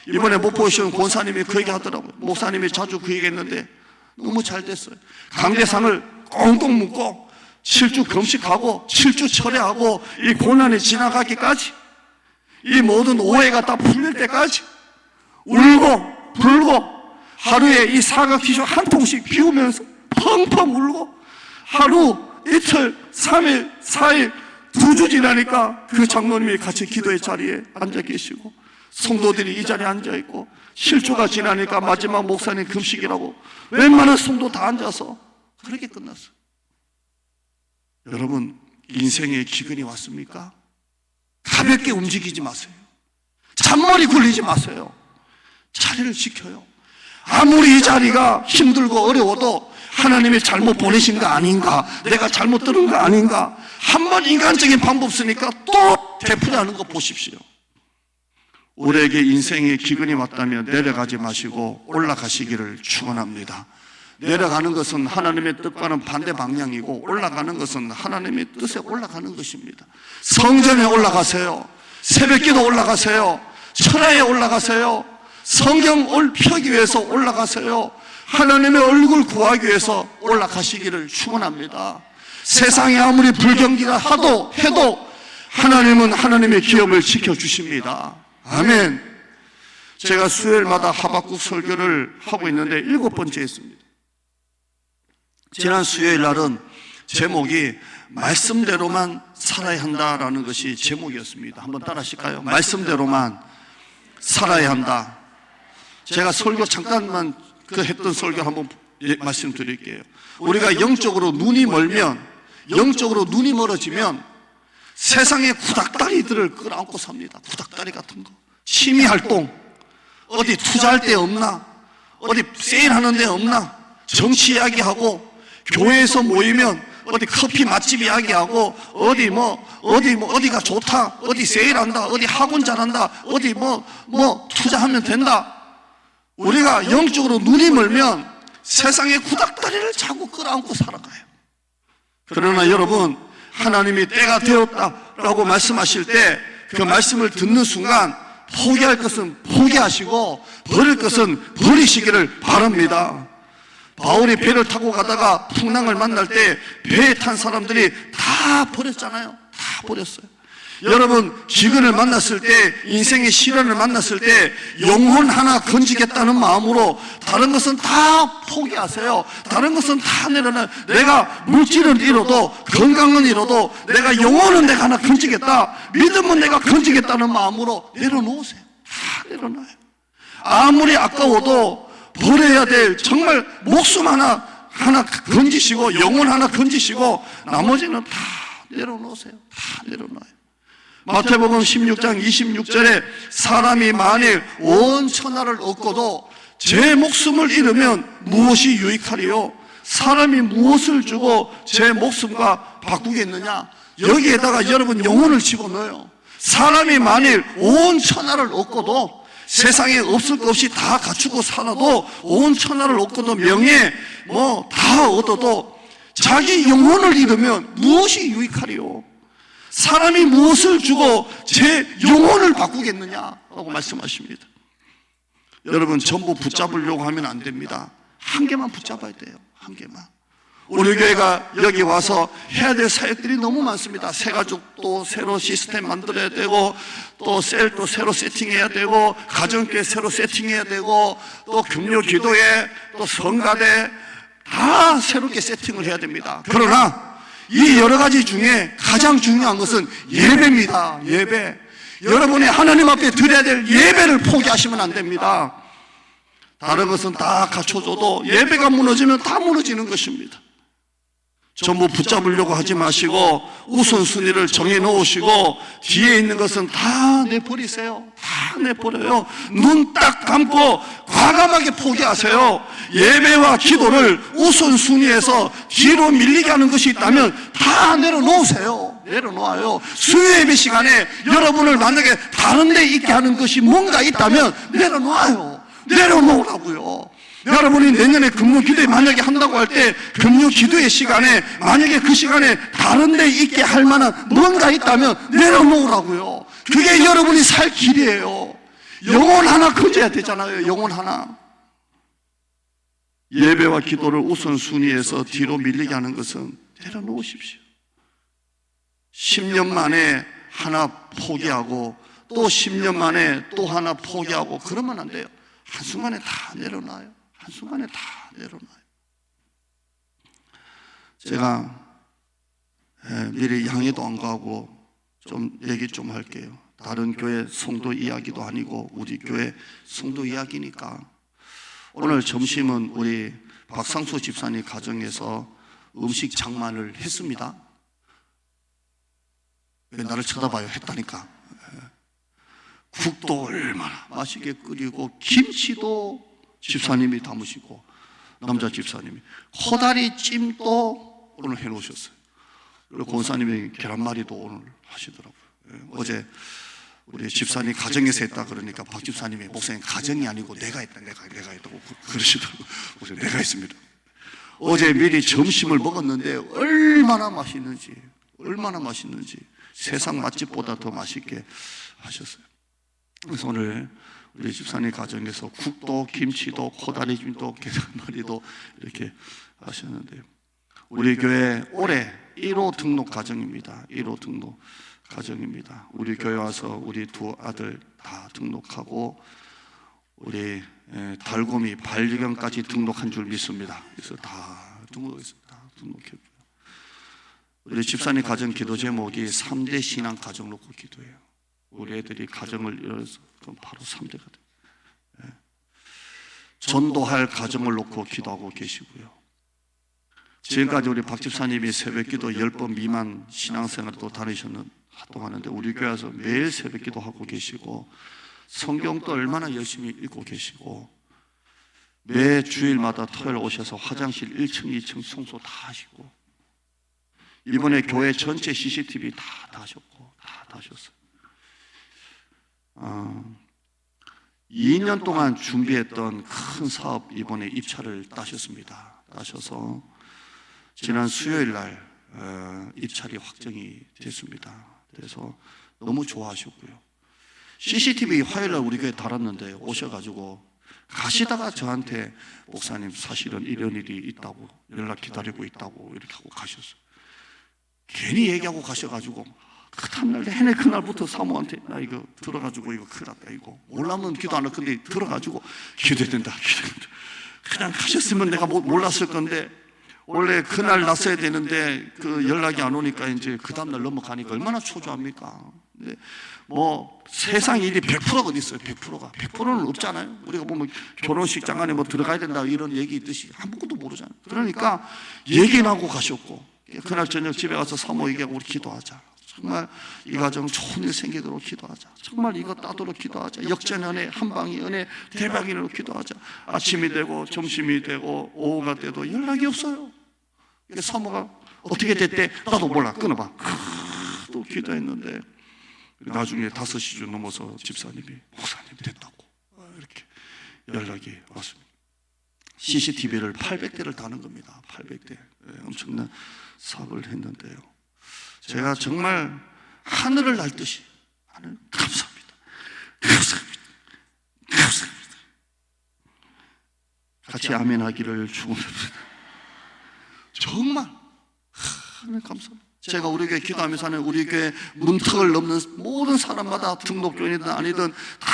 이번에 못 보시는 권사님이 그 얘기 하더라고요. 목사님이 자주 그 얘기 했는데 너무 잘 됐어요. 강대상을 꽁꽁 묶고 7주 금식하고 7주 철회하고 이 고난이 지나가기까지, 이 모든 오해가 다 풀릴 때까지 울고 불고, 하루에 이 사각 티슈 한 통씩 비우면서 펑펑 울고, 하루, 이틀, 3일, 4일, 2주 지나니까 그 장로님이 같이 기도의 자리에 앉아 계시고, 성도들이 이 자리에 앉아 있고, 실주가 지나니까 마지막 목사님 금식이라고 웬만한 성도 다 앉아서 그렇게 끝났어요. 여러분, 인생의 기근이 왔습니까? 가볍게 움직이지 마세요. 잔머리 굴리지 마세요. 자리를 지켜요. 아무리 이 자리가 힘들고 어려워도 하나님이 잘못 보내신 거 아닌가, 내가 잘못 들은 거 아닌가, 한번 인간적인 방법 쓰니까 또 되풀이하는 거 보십시오. 우리에게 인생의 기근이 왔다면 내려가지 마시고 올라가시기를 축원합니다. 내려가는 것은 하나님의 뜻과는 반대 방향이고, 올라가는 것은 하나님의 뜻에 올라가는 것입니다. 성전에 올라가세요. 새벽기도 올라가세요. 철야에 올라가세요. 성경 펴기 위해서 올라가세요. 하나님의 얼굴 구하기 위해서 올라가시기를 축원합니다. 세상이 아무리 불경기가 해도 하나님은 하나님의 기업을 지켜주십니다. 아멘. 제가 수요일마다 하박국 설교를 하고 있는데 7번째 했습니다. 지난 수요일 날은 제목이 말씀대로만 살아야 한다라는 것이 제목이었습니다. 한번 따라 하실까요? 말씀대로만 살아야 한다. 제가 설교 잠깐만 했던 설교 한번 말씀드릴게요. 우리가 영적으로 눈이 멀어지면 세상의 구닥다리들을 끌어안고 삽니다. 구닥다리 같은 거. 취미활동, 어디 투자할 데 없나? 어디 세일하는 데 없나? 정치 이야기하고, 교회에서 모이면 어디 커피 맛집 이야기하고, 어디가 좋다, 어디 세일한다, 어디 학원 잘한다, 어디 투자하면 된다. 우리가 영적으로 눈이 멀면 세상의 구닥다리를 자꾸 끌어안고 살아가요. 그러나 여러분, 하나님이 때가 되었다라고 말씀하실 때 그 말씀을 듣는 순간 포기할 것은 포기하시고 버릴 것은 버리시기를 바랍니다. 바울이 배를 타고 가다가 풍랑을 만날 때 배에 탄 사람들이 다 버렸잖아요. 다 버렸어요. 여러분, 기근을 만났을 때, 인생의 시련을 만났을 때 영혼 하나 건지겠다는 마음으로 다른 것은 다 포기하세요. 다른 것은 다 내려놔요. 내가 물질은 잃어도, 건강은 잃어도 내가 영혼은 내가 하나 건지겠다, 믿음은 내가 건지겠다는 마음으로 내려놓으세요. 다 내려놔요. 아무리 아까워도 버려야 될 정말 목숨 하나 건지시고 영혼 하나 건지시고 나머지는 다 내려놓으세요. 다 내려놔요. 마태복음 16장 26절에 사람이 만일 온 천하를 얻고도 제 목숨을 잃으면 무엇이 유익하리요? 사람이 무엇을 주고 제 목숨과 바꾸겠느냐? 여기에다가 여러분 영혼을 집어넣어요. 사람이 만일 온 천하를 얻고도 세상에 없을 것 없이 다 갖추고 살아도 온 천하를 얻고도 명예 뭐 다 얻어도 자기 영혼을 잃으면 무엇이 유익하리요? 사람이 무엇을 주고 제 영혼을 바꾸겠느냐라고 말씀하십니다. 여러분 전부 붙잡으려고 하면 안 됩니다. 한 개만 붙잡아야 돼요. 한 개만. 우리 교회가 여기 와서 해야 될 사역들이 너무 많습니다. 새가족도 새로 시스템 만들어야 되고, 또 셀도 새로 세팅해야 되고, 가정교회 새로 세팅해야 되고, 또 금요 기도회, 또 성가대 다 새롭게 세팅을 해야 됩니다. 그러나 이 여러 가지 중에 가장 중요한 것은 예배입니다. 예배. 여러분이 하나님 앞에 드려야 될 예배를 포기하시면 안 됩니다. 다른 것은 다 갖춰줘도 예배가 무너지면 다 무너지는 것입니다. 전부 붙잡으려고 하지 마시고 우선순위를 정해 놓으시고 뒤에 있는 것은 다 내버리세요. 다 내버려요. 눈 딱 감고 과감하게 포기하세요. 예배와 기도를 우선순위에서 뒤로 밀리게 하는 것이 있다면 다 내려놓으세요. 내려놓아요. 수요 예배 시간에 여러분을 만약에 다른 데 있게 하는 것이 뭔가 있다면 내려놓아요. 내려놓으라고요. 여러분이 내년에 금요 기도회 만약에 한다고 할 때 금요 기도회 시간에 만약에 그 시간에 다른 데 있게 할 만한 뭔가 있다면 내려놓으라고요. 그게 여러분이 살 길이에요. 영혼 하나 건져야 되잖아요. 영혼 하나. 예배와 기도를 우선순위에서 뒤로 밀리게 하는 것은 내려놓으십시오. 10년 만에 하나 포기하고 또 10년 만에 또 하나 포기하고 그러면 안 돼요. 한순간에 다 내려놔요. 한순간에 다 내려놔요. 제가 미리 양해도 안 가고 좀 얘기 좀 할게요. 다른 교회 성도 이야기도 아니고 우리 교회 성도 이야기니까. 오늘 점심은 우리 박상수 집사님 가정에서 음식 장만을 했습니다. 왜 나를 쳐다봐요? 했다니까. 국도 얼마나 맛있게 끓이고 김치도 집사님이 담으시고 남자 집사님이 코다리 찜도 오늘 해놓으셨어요. 그리고 권사님이 계란말이도 오늘 하시더라고요. 어제 우리 집사님 가정에서 했다 그러니까 박 집사님이 목사님 가정이 아니고 내가 했다 내가 했다고 그러시더라고요. 목사님 내가 했습니다. 어제 미리 점심을 먹었는데 얼마나 맛있는지 세상 맛집보다 더 맛있게 하셨어요. 그래서 오늘 우리 집사님 가정에서 국도, 김치도, 코다리찜도, 계란말이도 이렇게 하셨는데요. 우리 교회 올해 1호 등록 가정입니다. 1호 등록 가정입니다. 우리 교회 와서 우리 두 아들 다 등록하고 우리 달곰이 반려견까지 등록한 줄 믿습니다. 그래서 다 등록했습니다. 다 등록했고요. 우리 집사님 가정 기도 제목이 3대 신앙 가정 놓고 기도해요. 우리 애들이 가정을 이뤄서 그럼 바로 3대가 돼요. 전도할 가정을 놓고 기도하고 계시고요. 지금까지 우리 박 집사님이 새벽기도 10번 미만 신앙생활도 다니셨는 활동하는데 우리 교회에서 매일 새벽기도 하고 계시고 성경도 얼마나 열심히 읽고 계시고 매 주일마다 토요일 오셔서 화장실 1층, 2층 청소 다 하시고 이번에 교회 전체 CCTV 다 하셨고 다 하셨어요. 2년 동안 준비했던 큰 사업 이번에 입찰을 따셨습니다. 따셔서 지난 수요일 날 입찰이 확정이 됐습니다. 그래서 너무 좋아하셨고요. CCTV 화요일 날 우리 교회에 달았는데 오셔가지고 가시다가 저한테 목사님 사실은 이런 일이 있다고 연락 기다리고 있다고 이렇게 하고 가셨어요. 괜히 얘기하고 가셔가지고 그 다음날 내내 그날부터 사모한테 나 이거 들어가지고 이거 큰일 났다 이거 몰라면 기도 안 할 건데 들어가지고 기도해야 된다. 그냥 가셨으면 내가 몰랐을 건데 원래 그날 났어야 되는데 그 연락이 안 오니까 이제 그 다음날 넘어가니까 얼마나 초조합니까? 근데 뭐 세상 일이 100%가 어디 있어요? 100%는 없잖아요. 우리가 보면 결혼식장 안에 뭐 들어가야 된다 이런 얘기 있듯이 아무것도 모르잖아요. 그러니까 얘기는 하고 가셨고 그날 저녁 집에 가서 사모 얘기하고 우리 기도하자. 정말 이 가정 좋은 일 생기도록 기도하자. 정말 이거 따도록 기도하자. 역전 은혜, 한방이 은혜, 대박이로 기도하자. 아침이 되고 점심이 되고 오후가 돼도 연락이 없어요. 사모가 어떻게 됐대? 나도 몰라. 끊어봐. 또 기도했는데 나중에 5시쯤 넘어서 집사님이 목사님 됐다고 이렇게 연락이 왔습니다. CCTV를 800대를 다는 겁니다. 800대. 엄청난 사업을 했는데요. 제가 정말 하늘을 날듯이 하늘 감사합니다. 감사합니다. 감사합니다. 같이 아멘 하기를 축원합니다. 정말 하늘 감사합니다. 제가 우리 교회 기도하면서 하는 우리 교회 문턱을 넘는 모든 사람마다 등록교인이든 아니든 다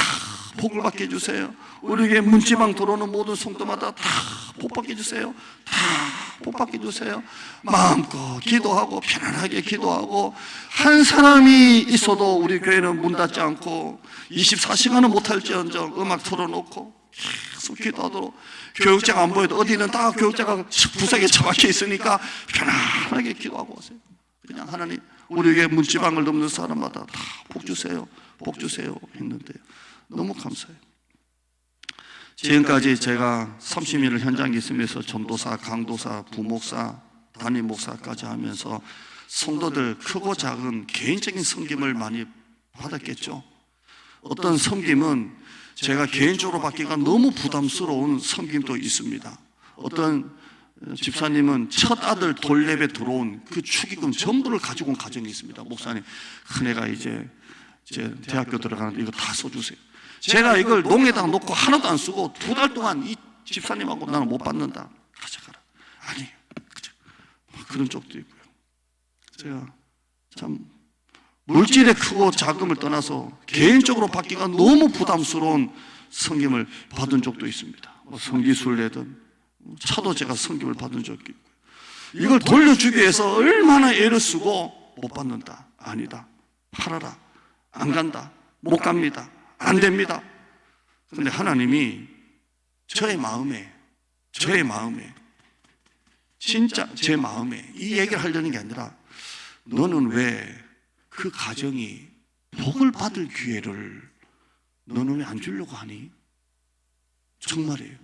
복을 받게 해주세요. 우리 교회 문지방 들어오는 모든 성도마다 다 복 받게 해주세요. 다 복 받게 해주세요. 마음껏 기도하고 편안하게 기도하고 한 사람이 있어도 우리 교회는 문 닫지 않고 24시간은 못할지언정 음악 틀어놓고 계속 기도하도록 교육자가 안 보여도 어디는 다 교육자가 구석에 처박혀 있으니까 편안하게 기도하고 오세요. 그냥 하나님 우리 교회 문지방을 넘는 사람마다 다 복 주세요. 복 주세요 했는데요. 너무 감사해요. 지금까지 제가 30년을 현장에 있으면서 전도사, 강도사, 부목사, 담임 목사까지 하면서 성도들 크고 작은 개인적인 섬김을 많이 받았겠죠. 어떤 섬김은 제가 개인적으로 받기가 너무 부담스러운 섬김도 있습니다. 어떤 집사님은 첫 아들 돌랩에 들어온 그 축의금 전부를 가지고 온 가정이 있습니다. 목사님, 큰애가 이제 대학교 들어가는데 이거 다 써주세요. 제가 이걸 농에다가 놓고 하나도 안 쓰고 2달 동안 이 집사님하고 나는 못 받는다. 가져가라. 아니에요. 그런 쪽도 있고요. 제가 참 물질의 크고 작음을 떠나서 개인적으로 받기가 너무 부담스러운 섬김을 받은 적도 있습니다. 성기순례든 차도 제가 섬김을 받은 적이 있고요. 이걸 돌려주기 위해서 얼마나 애를 쓰고 못 받는다. 아니다. 팔아라. 안 간다. 못 갑니다. 안 됩니다. 그런데 하나님이 저의 마음에 진짜 제 마음에 이 얘기를 하려는 게 아니라 너는 왜 그 가정이 복을 받을 기회를 너는 왜 안 주려고 하니? 정말이에요.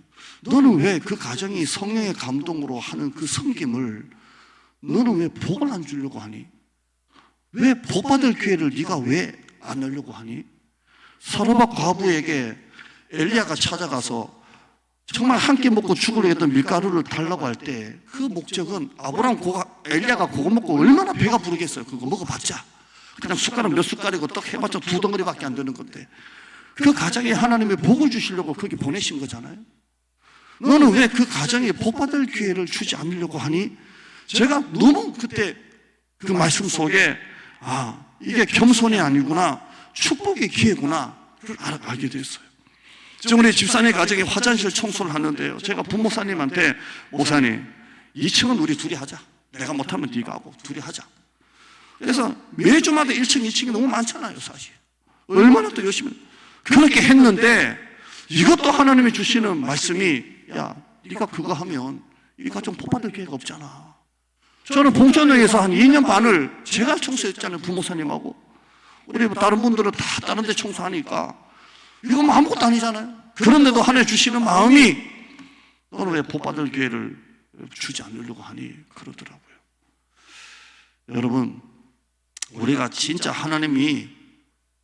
너는 왜 그 가정이 성령의 감동으로 하는 그 섬김을 너는 왜 복을 안 주려고 하니? 왜 복 받을 기회를 네가 왜 안 하려고 하니? 사르밧 과부에게 엘리야가 찾아가서 정말 한 끼 먹고 죽으려 했던 밀가루를 달라고 할 때 그 목적은 엘리야가 그거 먹고 얼마나 배가 부르겠어요. 그거 먹어봤자 그냥 숟가락 몇 숟가락이고 떡 해봤자 2덩어리밖에 안 되는 건데 그 가정에 하나님이 복을 주시려고 거기 보내신 거잖아요. 너는 왜 그 가정에 복 받을 기회를 주지 않으려고 하니? 제가 너무 그때 그 말씀 속에 이게 겸손이 아니구나, 축복의 기회구나 그걸 알게 됐어요. 지금 우리 집사님 가정에 화장실 청소를 하는데요, 제가 부목사님한테 목사님 2층은 우리 둘이 하자. 내가 못하면 네가 하고 둘이 하자. 그래서 매주마다 1층, 2층이 너무 많잖아요. 사실 얼마나 또 열심히 그렇게 했는데 이것도 하나님이 주시는 말씀이 야 네가 그거 하면 이 가정 복 받을 기회가 없잖아. 저는 봉천동에서 한 2년 반을 제가 청소했잖아요. 부목사님하고 우리 다른 분들은 다 다른 데 청소하니까 이거 뭐 아무것도 아니잖아요. 그런데도 하나님 주시는 마음이 너는 왜 복 받을 기회를 주지 않으려고 하니? 그러더라고요. 여러분, 우리가 진짜 하나님이,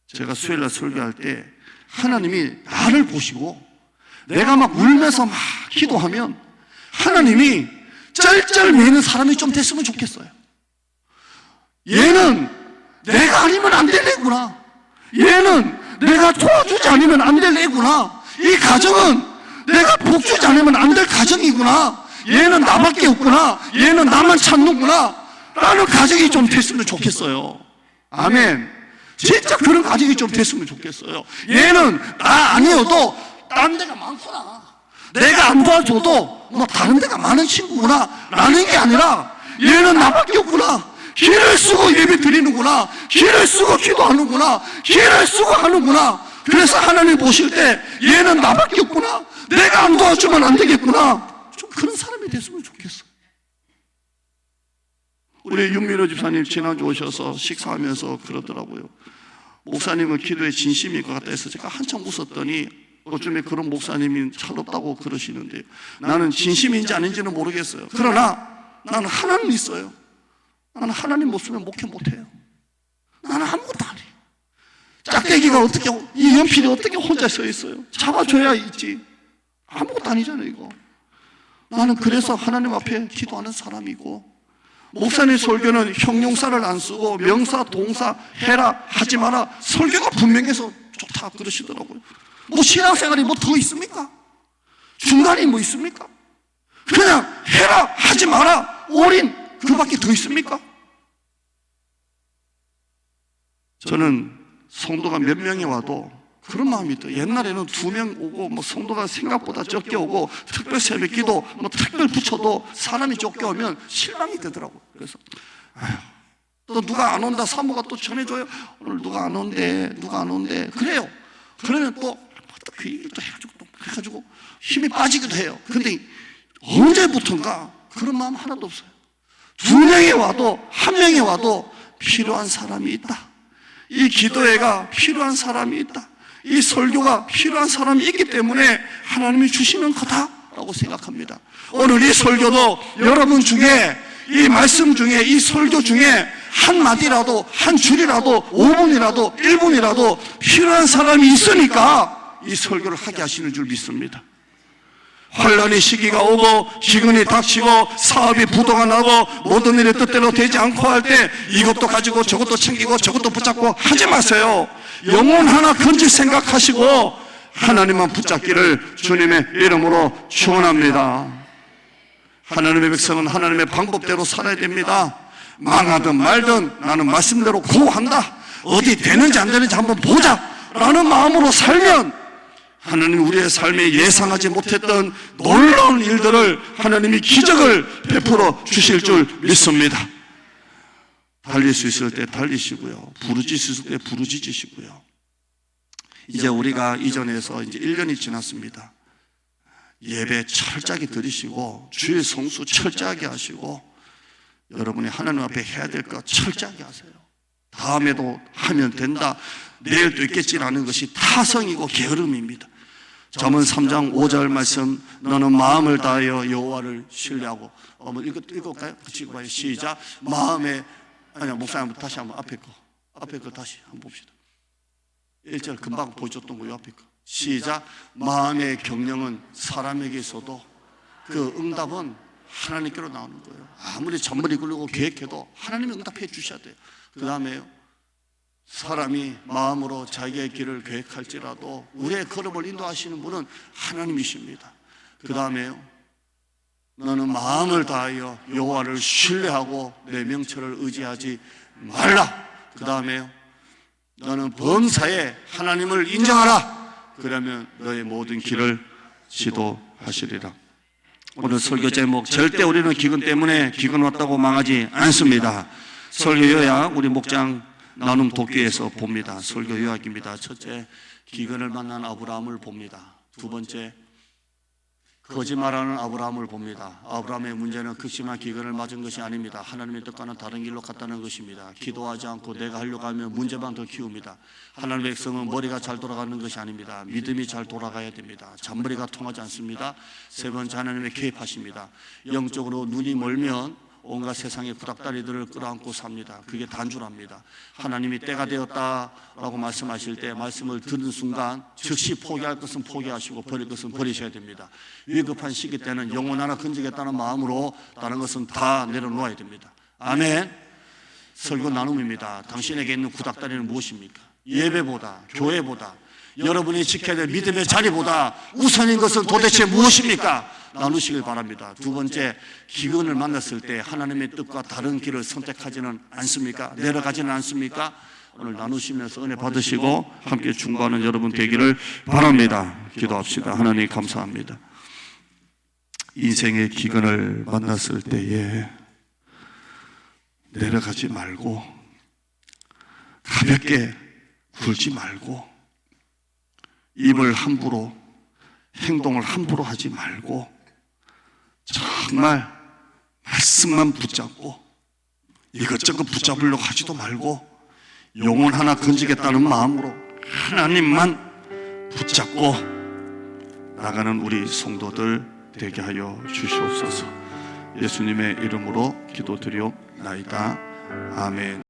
제가 수요일날 설교할 때 하나님이 나를 보시고 내가 막 울면서 막 기도하면 하나님이 쩔쩔매는 사람이 좀 됐으면 좋겠어요. 얘는 내가 아니면 안 될 애구나. 얘는 내가 도와주지 않으면 안 될 애구나. 이 가정은 내가 복주지 않으면 안 될 가정이구나. 얘는 나밖에 없구나. 얘는 나만 찾는구나. 라는 가정이 좀 됐으면 좋겠어요. 아멘. 진짜 그런 가정이 좀 됐으면 좋겠어요. 얘는 나 아니어도 딴 데가 많구나. 내가 안 도와줘도 뭐 다른 데가 많은 친구구나 라는 게 아니라 얘는 나밖에 없구나. 길을 쓰고 예배 드리는구나. 길을 쓰고 기도하는구나. 길을 쓰고 하는구나. 그래서 하나님 보실 때 얘는 나밖에 없구나. 내가 안 도와주면 안 되겠구나. 좀 그런 사람이 됐으면 좋겠어. 우리 윤민호 집사님 지난주 오셔서 식사하면서 그러더라고요. 목사님은 기도에 진심일 것 같다 해서 제가 한참 웃었더니 요즘에 그런 목사님이 철없다고 그러시는데, 나는 진심인지 아닌지는 모르겠어요. 그러나 나는 하나님 있어요. 나는 하나님 못 쓰면 목회 못해요. 나는 아무것도 안 해요. 짝대기가 어떻게, 이 연필이 어떻게 혼자 서 있어요? 잡아줘야 있지. 아무것도 아니잖아요, 이거. 나는 그래서 하나님 앞에 기도하는 사람이고, 목사님 설교는 형용사를 안 쓰고 명사, 동사, 해라, 하지 마라, 설교가 분명해서 좋다 그러시더라고요. 뭐 신앙생활이 뭐 더 있습니까? 중간이 뭐 있습니까? 그냥 해라, 하지 마라, 올인, 그밖에 더 있습니까? 저는 성도가 몇 명이 와도 그런 마음이 있어요. 옛날에는 2명 오고, 뭐 성도가 생각보다 적게 오고, 특별 새벽 기도, 뭐 특별 붙여도 사람이 적게 오면 실망이 되더라고요. 그래서, 또 누가 안 온다, 사모가 또 전해줘요. 오늘 누가 안 온대, 누가 안 온대. 그래요. 그러면 또 그 얘기를 또 해가지고, 또 해가지고 힘이 빠지기도 해요. 근데 언제부턴가 그런 마음 하나도 없어요. 2명이 와도, 1명이 와도 필요한 사람이 있다. 이 기도회가 필요한 사람이 있다. 이 설교가 필요한 사람이 있기 때문에 하나님이 주시는 거다라고 생각합니다. 오늘 이 설교도 여러분 중에, 이 말씀 중에, 이 설교 중에 한마디라도, 한 줄이라도, 5분이라도, 1분이라도 필요한 사람이 있으니까 이 설교를 하게 하시는 줄 믿습니다. 환란의 시기가 오고 기근이 닥치고 사업이 부도가 나고 모든 일이 뜻대로 되지 않고 할 때 이것도 가지고 저것도 챙기고 저것도 붙잡고 하지 마세요. 영혼 하나 건질 생각하시고 하나님만 붙잡기를 주님의 이름으로 축원합니다. 하나님의 백성은 하나님의 방법대로 살아야 됩니다. 망하든 말든 나는 말씀대로 구한다. 어디 되는지 안 되는지 한번 보자 라는 마음으로 살면 하나님이 우리의 삶에 예상하지 못했던 놀라운 일들을, 하나님이 기적을 베풀어 주실 줄 믿습니다. 달릴 수 있을 때 달리시고요, 부르짖을 수 있을 때 부르짖으시고요. 이제 우리가 이전에서 이제 1년이 지났습니다. 예배 철저하게 드리시고 주일 성수 철저하게 하시고 여러분이 하나님 앞에 해야 될 것 철저하게 하세요. 다음에도 하면 된다, 내일도 있겠지라는 것이 타성이고 게으름입니다. 잠언 3장 5절 말씀, 너는 마음을 다하여 여호와를 신뢰하고, 읽을까요? 같이 읽어봐요. 시작. 마음에, 아니야, 목사님 다시 한번 앞에 거 다시 한번 봅시다. 1절 금방 보여줬던 거, 요 앞에 거. 시작. 마음의 경영은 사람에게 있어도 그 응답은 하나님께로 나오는 거예요. 아무리 잔머리 굴리고 계획해도 하나님이 응답해 주셔야 돼요. 그 다음에요, 사람이 마음으로 자기의 길을 계획할지라도 우리의 걸음을 인도하시는 분은 하나님이십니다. 그 다음에요, 너는 마음을 다하여 여호와를 신뢰하고 내 명철을 의지하지 말라. 그 다음에요, 너는 범사에 하나님을 인정하라. 그러면 너의 모든 길을 지도하시리라. 오늘 설교 제목, 절대 우리는 기근 때문에 기근 왔다고 망하지 않습니다. 설교 요약, 우리 목장 나눔 도끼에서 봅니다. 설교 요약입니다. 첫째, 기근을 만난 아브라함을 봅니다. 두 번째, 거짓말하는 아브라함을 봅니다. 아브라함의 문제는 극심한 기근을 맞은 것이 아닙니다. 하나님의 뜻과는 다른 길로 갔다는 것입니다. 기도하지 않고 내가 하려고 하면 문제만 더 키웁니다. 하나님의 백성은 머리가 잘 돌아가는 것이 아닙니다. 믿음이 잘 돌아가야 됩니다. 잔머리가 통하지 않습니다. 세 번째, 하나님의 개입하십니다. 영적으로 눈이 멀면 온갖 세상의 구닥다리들을 끌어안고 삽니다. 그게 단순합니다. 하나님이 때가 되었다라고 말씀하실 때 말씀을 듣는 순간 즉시 포기할 것은 포기하시고 버릴 것은 버리셔야 됩니다. 위급한 시기 때는 영혼 하나 건지겠다는 마음으로 다른 것은 다 내려놓아야 됩니다. 아멘. 설교 나눔입니다. 당신에게 있는 구닥다리는 무엇입니까? 예배보다, 교회보다, 여러분이 지켜야 될 믿음의 자리보다 우선인 것은 도대체 무엇입니까? 나누시길 바랍니다. 두 번째, 기근을 만났을 때 하나님의 뜻과 다른 길을 선택하지는 않습니까? 내려가지는 않습니까? 오늘 나누시면서 은혜 받으시고 함께 중보하는 여러분 되기를 바랍니다. 기도합시다. 하나님 감사합니다. 인생의 기근을 만났을 때에 내려가지 말고 가볍게 굴지 말고 입을 함부로, 행동을 함부로 하지 말고 정말 말씀만 붙잡고 이것저것 붙잡으려고 하지도 말고 영혼 하나 건지겠다는 마음으로 하나님만 붙잡고 나가는 우리 성도들 되게 하여 주시옵소서. 예수님의 이름으로 기도드리옵나이다. 아멘.